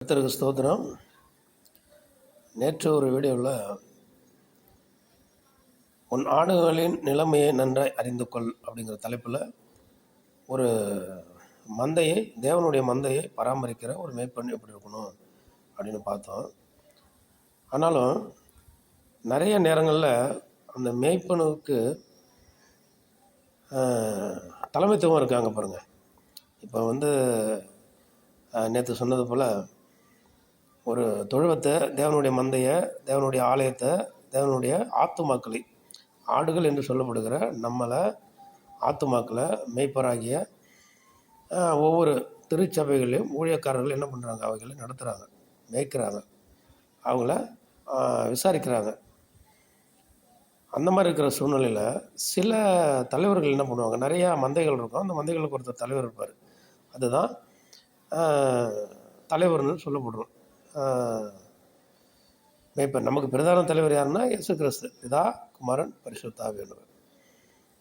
கர்த்தருக்கு ஸ்தோத்திரம். நேற்று ஒரு வீடியோவில் உன் ஆடுகளின் நிலைமையை நன்றாய் அறிந்து கொள் அப்படிங்கிற தலைப்பில் ஒரு மந்தையை, தேவனுடைய மந்தையை பராமரிக்கிற ஒரு மேய்ப்பன் எப்படி இருக்கணும் அப்படின்னு பார்த்தோம். ஆனாலும் நிறைய நேரங்களில் அந்த மேய்ப்பனுக்கு தலைமைத்துவம் இருக்காங்க பாருங்கள். இப்போ நேற்று சொன்னது போல் ஒரு தொழுவத்தை, தேவனுடைய மந்தையை, தேவனுடைய ஆலயத்தை, தேவனுடைய ஆத்துமாக்களை, ஆடுகள் என்று சொல்லப்படுகிற நம்மளை, ஆத்துமாக்களை மேய்ப்பராகிய ஒவ்வொரு திருச்சபைகளையும் ஊழியக்காரர்கள் என்ன பண்ணுறாங்க? அவைகளை நடத்துகிறாங்க, மேய்க்கிறாங்க, அவங்கள விசாரிக்கிறாங்க. அந்த மாதிரி இருக்கிற சூழ்நிலையில் சில தலைவர்கள் என்ன பண்ணுவாங்க? நிறையா மந்தைகள் இருக்கும், அந்த மந்தைகளுக்கு ஒருத்தர் தலைவர் இருப்பார். அதுதான் தலைவர்னு சொல்லப்படுறோம். மேய்ப்பன். நமக்கு பிரதான தலைவர் யாருன்னா இயேசு கிறிஸ்து, பிதா, குமாரன், பரிசுத்த ஆவியானவர்.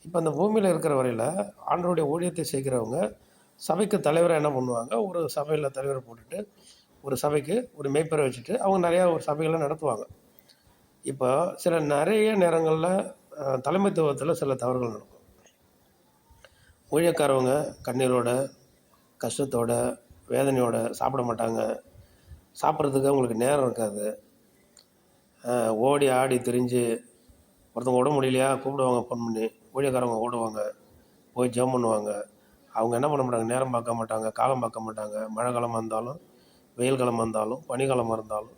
இப்போ அந்த பூமியில் இருக்கிற வரையில் ஆண்டவருடைய ஊழியத்தை செய்கிறவங்க சபைக்கு தலைவராக என்ன பண்ணுவாங்க? ஒரு சபையில் தலைவரை போட்டுட்டு ஒரு சபைக்கு ஒரு மேய்ப்பரை வச்சுட்டு அவங்க நிறையா ஒரு சபைகளை நடத்துவாங்க. இப்போ நிறைய நேரங்களில் தலைமைத்துவத்தில் சில தவறுகள் நடக்கும். ஊழியக்காரவங்க கண்ணீரோட, கஷ்டத்தோட, வேதனையோட சாப்பிட மாட்டாங்க. சாப்பிட்றதுக்கு அவங்களுக்கு நேரம் இருக்காது. ஓடி ஆடி திரிஞ்சு ஒருத்தவங்க உடம்பு முடியலையா கூப்பிடுவாங்க, ஃபோன் பண்ணி ஊழியக்காரவங்க ஓடுவாங்க, போய் ஜெபம் பண்ணுவாங்க. அவங்க என்ன பண்ண மாட்டாங்க? நேரம் பார்க்க மாட்டாங்க, காலம் பார்க்க மாட்டாங்க. மழை காலமாக இருந்தாலும், வெயில் காலமாக இருந்தாலும், பனிக்காலமாக இருந்தாலும்,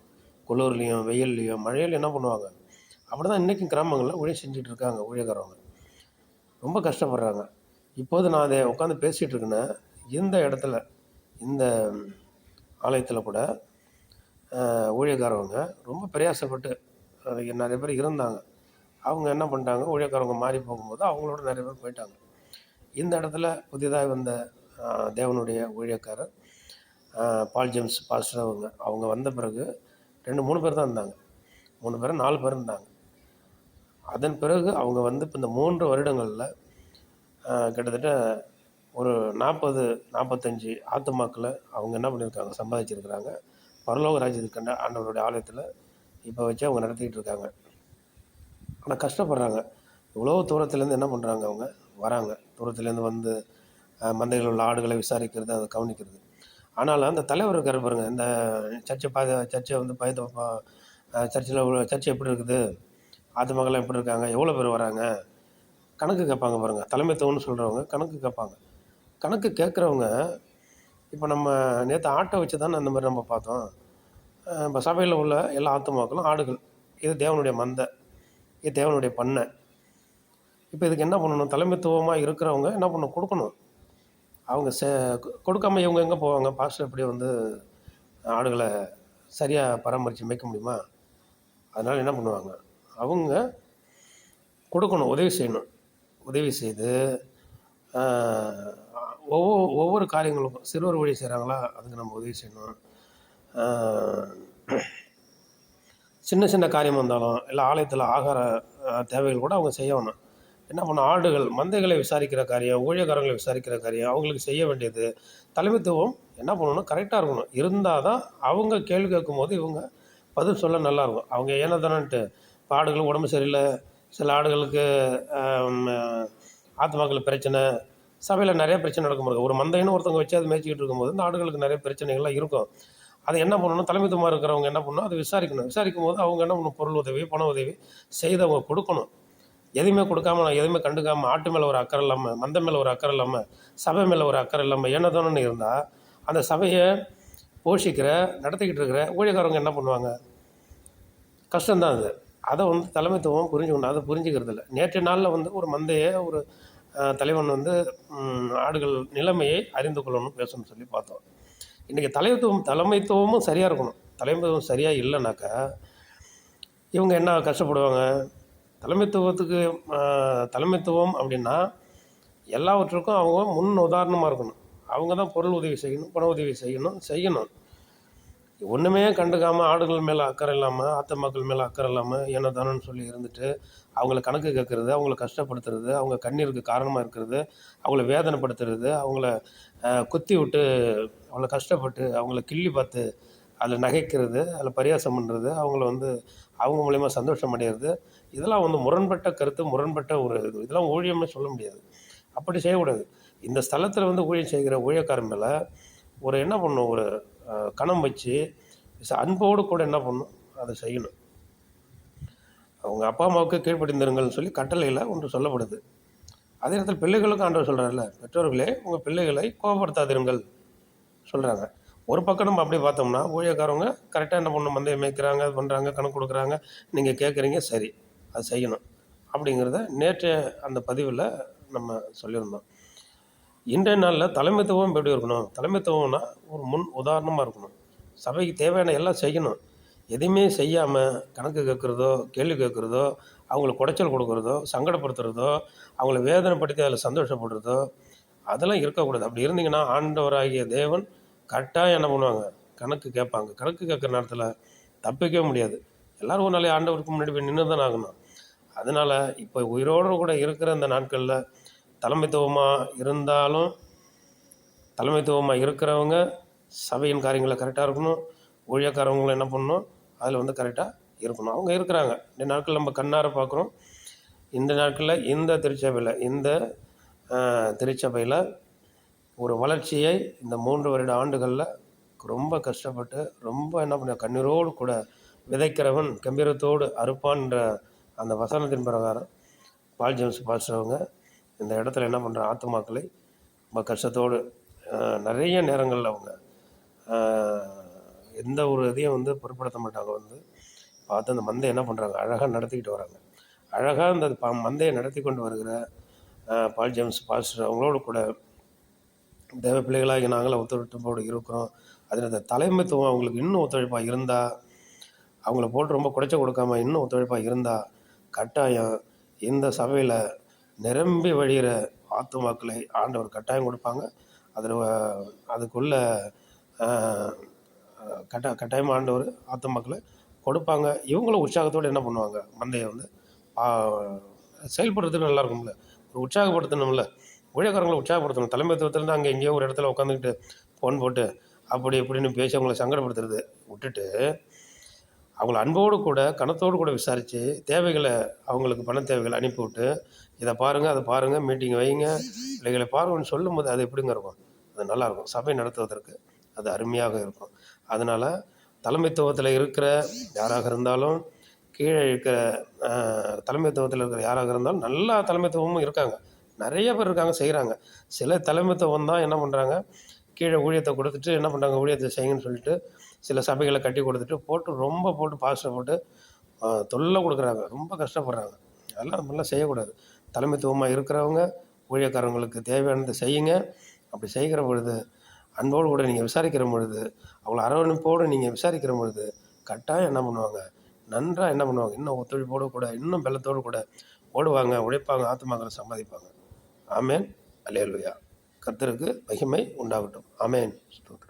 குளிர்லேயும் வெயில்லையும் மழையில் என்ன பண்ணுவாங்க? அப்படி தான் இன்றைக்கும் கிராமங்களில் ஊழியம் செஞ்சுட்டு இருக்காங்க ஊழியக்காரவங்க. ரொம்ப கஷ்டப்படுறாங்க. இப்போது நான் அதை உட்காந்து பேசிகிட்டு இருக்கேன்னா, இந்த இடத்துல, இந்த ஆலயத்தில் கூட ஊழியக்காரவங்க ரொம்ப பிரயாசப்பட்டு நிறைய பேர் இருந்தாங்க. அவங்க என்ன பண்ணிட்டாங்க? ஊழியக்காரவங்க மாறி போகும்போது அவங்களோட நிறைய பேர் போயிட்டாங்க. இந்த இடத்துல புதிதாக வந்த தேவனுடைய ஊழியக்காரர் பால் ஜேம்ஸ் பாஸ்டர் அவங்க வந்த பிறகு 2-3 பேர் தான் இருந்தாங்க. 3 பேர் 4 பேர் இருந்தாங்க. அதன் பிறகு அவங்க இப்போ இந்த 3 வருடங்களில் கிட்டத்தட்ட ஒரு 40-45 ஆத்துமாக்களை அவங்க என்ன பண்ணியிருக்காங்க? சம்பாதிச்சிருக்கிறாங்க. பரலோக ராஜ்யத்துக்கு ஆண்டவருடைய ஆலயத்தில் இப்போ வச்சு அவங்க நடத்திக்கிட்டு இருக்காங்க. ஆனால் கஷ்டப்படுறாங்க. இவ்வளோ தூரத்துலேருந்து என்ன பண்ணுறாங்க? அவங்க வராங்க, தூரத்துலேருந்து மந்தைகள் உள்ள ஆடுகளை விசாரிக்கிறது, அதை கவனிக்கிறது. ஆனாலும் அந்த தலைவர் இருக்கார் பாருங்க, இந்த சர்ச்சை சர்ச்சை எப்படி இருக்குது, ஆத்துமக்கள்லாம் எப்படி இருக்காங்க, எவ்வளோ பேர் வராங்க, கணக்கு கேட்பாங்க பாருங்கள். தலைமைத்துவம்னு சொல்கிறவங்க கணக்கு கேட்பாங்க. கணக்கு கேட்குறவங்க இப்போ நம்ம நேற்று ஆட்டை வச்சு தானே அந்த மாதிரி நம்ம பார்த்தோம். இப்போ சபையில் உள்ள எல்லா ஆத்துமாக்களும் ஆடுகள். இது தேவனுடைய மந்தை, இது தேவனுடைய பண்ணை. இப்போ இதுக்கு என்ன பண்ணணும்? தலைமைத்துவமாக இருக்கிறவங்க என்ன பண்ணணும்? கொடுக்கணும். அவங்க கொடுக்காம இவங்க எங்கே போவாங்க? பாஸ்டர் எப்படி ஆடுகளை சரியாக பராமரித்து மேய்க்க முடியுமா? அதனால் என்ன பண்ணுவாங்க? அவங்க கொடுக்கணும், உதவி செய்யணும். உதவி செய்து ஒவ்வொரு காரியங்களுக்கும் சிறுவர் ஊழியம் செய்கிறாங்களா, அதுக்கு நம்ம உதவி செய்யணும். சின்ன சின்ன காரியம் வந்தாலும் இல்லை ஆலயத்தில் ஆகார தேவைகள் கூட அவங்க செய்யணும். என்ன பண்ணணும்? ஆடுகள் மந்தைகளை விசாரிக்கிற காரியம், ஊழியக்காரங்களை விசாரிக்கிற காரியம், அவங்களுக்கு செய்ய வேண்டியது தலைமைத்துவம் என்ன பண்ணணும்? கரெக்டாக இருக்கணும். இருந்தால் தான் அவங்க கேள்வி கேட்கும்போது இவங்க பதில் சொல்ல நல்லாயிருக்கும். அவங்க ஏனதானன்ட்டு இப்போ ஆடுகளுக்கு உடம்பு சரியில்லை, சில ஆடுகளுக்கு ஆத்மாக்கள் பிரச்சனை, சபையில் நிறைய பிரச்சனை நடக்கும். ஒரு மந்தைன்னு ஒருத்தவங்க வச்சு அதை மேய்ச்சிக்கிட்டு இருக்கும்போது இந்த ஆடுகளுக்கு நிறைய பிரச்சனைகள்லாம் இருக்கும். அதை என்ன பண்ணணும்? தலைமைத்துவமாக இருக்கிறவங்க என்ன பண்ணணும்? அதை விசாரிக்கணும். விசாரிக்கும் போது அவங்க என்ன பண்ணணும்? பொருள் உதவி, பண உதவி செய்து அவங்க கொடுக்கணும். எதுவுமே கொடுக்காம, எதுவுமே கண்டுக்காமல், ஆட்டு மேலே ஒரு அக்கறை இல்லாமல், மந்தை மேலே ஒரு அக்கறை இல்லாமல், சபை மேலே ஒரு அக்கறை இல்லாமல் ஏனதானு இருந்தால் அந்த சபையை போஷிக்கிற, நடத்திக்கிட்டு இருக்கிற ஊழியக்காரவங்க என்ன பண்ணுவாங்க? கஷ்டம்தான் அது. அதை தலைமைத்துவம் புரிஞ்சுக்கணும். அதை புரிஞ்சுக்கிறது இல்லை. நேற்று நாளில் ஒரு மந்தையை ஒரு தலைவன் ஆடுகள் நிலைமையை அறிந்து கொள்ளணும் பேசணும்னு சொல்லி பார்த்தோம். இன்றைக்கி தலைமைத்துவமும் சரியாக இருக்கணும். தலைமைத்துவம் சரியாக இல்லைனாக்கா இவங்க என்ன கஷ்டப்படுவாங்க? தலைமைத்துவம் அப்படின்னா எல்லாவற்றுக்கும் அவங்க முன் உதாரணமாக இருக்கணும். அவங்க தான் பொருள் உதவி செய்யணும், பண உதவி செய்யணும். ஒன்றுமே கண்டுக்காமல், ஆடுகள் மேலே அக்கறை இல்லாமல், ஆத்துமாக்கள் மேலே அக்கறை இல்லாமல் ஏனதானு சொல்லி இருந்துட்டு அவங்கள கணக்கு கேட்குறது, அவங்கள கஷ்டப்படுத்துறது, அவங்க கண்ணீருக்கு காரணமாக இருக்கிறது, அவங்கள வேதனைப்படுத்துறது, அவங்கள குத்தி விட்டு அவங்கள கஷ்டப்பட்டு அவங்கள கிள்ளி பார்த்து அதில் நகைக்கிறது, அதில் பரியாசம் பண்ணுறது, அவங்கள வந்து அவங்க மூலிமா சந்தோஷம் அடைகிறது, இதெல்லாம் வந்து முரண்பட்ட கருத்து, முரண்பட்ட ஒரு இது. இதெல்லாம் ஊழியம்னு சொல்ல முடியாது. அப்படி செய்யக்கூடாது. இந்த ஸ்தலத்தில் வந்து ஊழியம் செய்கிற ஊழியக்காரன் மேலே ஒரு என்ன பண்ணணும், ஒரு கணம் வச்சு அன்போடு கூட என்ன பண்ணணும், அதை செய்யணும். அவங்க அப்பா அம்மாவுக்கு கீழ்ப்படிந்திருங்கள்னு சொல்லி கட்டளையில் ஒன்று சொல்லப்படுது. அதே நேரத்தில் பிள்ளைகளுக்கும் ஆண்டவர் சொல்கிறார்ல, பெற்றோர்களே உங்கள் பிள்ளைகளை கோபப்படுத்தாதிருங்கள் சொல்கிறாங்க. ஒரு பக்கம் நம்ம அப்படியே பார்த்தோம்னா, ஊழியக்காரவங்க கரெக்டாக என்ன பண்ணணும், மந்தையை மேய்க்கிறாங்க, அது பண்ணுறாங்க, கணக்கு கொடுக்குறாங்க, நீங்கள் கேட்குறீங்க, சரி அது செய்யணும் அப்படிங்கிறத நேற்றைய அந்த பதிவில் நம்ம சொல்லியிருந்தோம். இன்றைய நாளில் தலைமைத்துவம் எப்படி இருக்கணும், தலைமைத்துவம்னா ஒரு முன் உதாரணமாக இருக்கணும். சபைக்கு தேவையான எல்லாம் செய்யணும். எதையுமே செய்யாமல் கணக்கு கேட்குறதோ, கேள்வி கேட்குறதோ, அவங்களுக்கு குடைச்சல் கொடுக்குறதோ, சங்கடப்படுத்துகிறதோ, அவங்கள வேதனைப்படுத்தி அதில் சந்தோஷப்படுறதோ, அதெல்லாம் இருக்கக்கூடாது. அப்படி இருந்தீங்கன்னா ஆண்டவராகிய தேவன் கரெக்டாக என்ன பண்ணுவாங்க, கணக்கு கேட்பாங்க. கணக்கு கேட்குற நேரத்தில் தப்பிக்கவே முடியாது. எல்லோரும் ஒரு நாளைக்கு ஆண்டவருக்கு முன்னாடி போய் நின்று தான் ஆகணும். அதனால் இப்போ உயிரோடு கூட இருக்கிற இந்த நாட்களில் தலைமைத்துவமாக இருக்கிறவங்க சபையின் காரியங்களை கரெக்டாக இருக்கணும். ஊழியக்காரவங்களும் என்ன பண்ணணும், அதில் வந்து கரெக்டாக இருக்கணும். அவங்க இருக்கிறாங்க. இந்த நாட்கள் நம்ம கண்ணார பார்க்குறோம். இந்த நாட்களில் இந்த திருச்சபையில் ஒரு வளர்ச்சியை இந்த 3 வருட ஆண்டுகளில் ரொம்ப கஷ்டப்பட்டு ரொம்ப என்ன பண்ண கண்ணீரோடு கூட விதைக்கிறவன் கம்பீரத்தோடு அறுப்பான்ற அந்த வசனத்தின் பிரகாரம் பால் ஜேம்ஸ் பாஸ்டர் அவங்க இந்த இடத்துல என்ன பண்ணுற ஆத்துமாக்களை ரொம்ப கஷ்டத்தோடு நிறைய நேரங்களில் அவங்க எந்த ஒரு இதையும் வந்து பொருட்படுத்த மாட்டாங்க. வந்து பார்த்து அந்த மந்தையை என்ன பண்ணுறாங்க, அழகாக நடத்திக்கிட்டு வராங்க. அழகாக அந்த மந்தையை நடத்தி கொண்டு வருகிற பால் ஜேம்ஸ் பாஸ்டர் அவங்களோடு கூட தேவ பிள்ளைகளாகி நாங்களும் ஒத்துழைப்போடு இருக்கிறோம். அதில் அந்த தலைமைத்துவம் அவங்களுக்கு இன்னும் ஒத்துழைப்பாக இருந்தால், அவங்கள போட்டு ரொம்ப குடைச்ச கொடுக்காம இன்னும் ஒத்துழைப்பாக இருந்தால், கட்டாயம் இந்த சபையில் நிரம்பி வழிகிற ஆத்துமாக்களை ஆண்டவர் கட்டாயம் கொடுப்பாங்க. அதில் அதுக்குள்ள கட்டாயமாக ஆண்டவர் ஆத்துமாக்களை கொடுப்பாங்க. இவங்களும் உற்சாகத்தோடு என்ன பண்ணுவாங்க, மந்தையை வந்து செயல்படுறதுக்கு நல்லா இருக்கும்ல, ஒரு உற்சாகப்படுத்தணும்ல. ஊழியக்காரங்களை உற்சாகப்படுத்தணும். தலைமைத்துவத்தில் அங்கே எங்கேயோ ஒரு இடத்துல உட்காந்துக்கிட்டு ஃபோன் போட்டு அப்படி இப்படின்னு பேசி அவங்கள சங்கடப்படுத்துறது விட்டுட்டு, அவங்கள அன்போடு கூட கணத்தோடு கூட விசாரித்து தேவைகளை, அவங்களுக்கு பண தேவைகளை அனுப்பிவிட்டு, இதை பாருங்கள் அதை பாருங்கள், மீட்டிங் வைங்க, பிள்ளைகளை பாருங்கன்னு சொல்லும்போது அது எப்படிங்க இருக்கும், அது நல்லாயிருக்கும். சபை நடத்துவதற்கு அது அருமையாக இருக்கும். அதனால் தலைமைத்துவத்தில் இருக்கிற யாராக இருந்தாலும், கீழே இருக்கிற தலைமைத்துவத்தில் இருக்கிற யாராக இருந்தாலும், நல்லா தலைமைத்துவமும் இருக்காங்க, நிறைய பேர் இருக்காங்க, செய்கிறாங்க. சில தலைமைத்துவம் தான் என்ன பண்ணுறாங்க, கீழே ஊழியத்தை கொடுத்துட்டு என்ன பண்ணுறாங்க, ஊழியத்தை செய்யுங்கன்னு சொல்லிட்டு சில சபைகளை கட்டி கொடுத்துட்டு போட்டு பாஸ்டர் போட்டு தொல்லை கொடுக்குறாங்க, ரொம்ப கஷ்டப்படுறாங்க. அதெல்லாம் நம்மளாம் செய்யக்கூடாது. தலைமைத்துவமாக இருக்கிறவங்க ஊழியக்காரங்களுக்கு தேவையானதை செய்யுங்க. அப்படி செய்கிற பொழுது, அன்போடு கூட நீங்கள் விசாரிக்கிற பொழுது, அவங்கள அரவணைப்போடு நீங்கள் விசாரிக்கிற பொழுது, கட்டாயம் என்ன பண்ணுவாங்க, நன்றாக என்ன பண்ணுவாங்க, இன்னும் ஒத்துழைப்போடு கூட இன்னும் பலத்தோடு கூட ஓடுவாங்க, உழைப்பாங்க, ஆத்துமாக்களை சம்பாதிப்பாங்க. ஆமேன். அல்லேலூயா. கர்த்தருக்கு மகிமை உண்டாகட்டும். ஆமேன். ஸ்தோத்திரம்.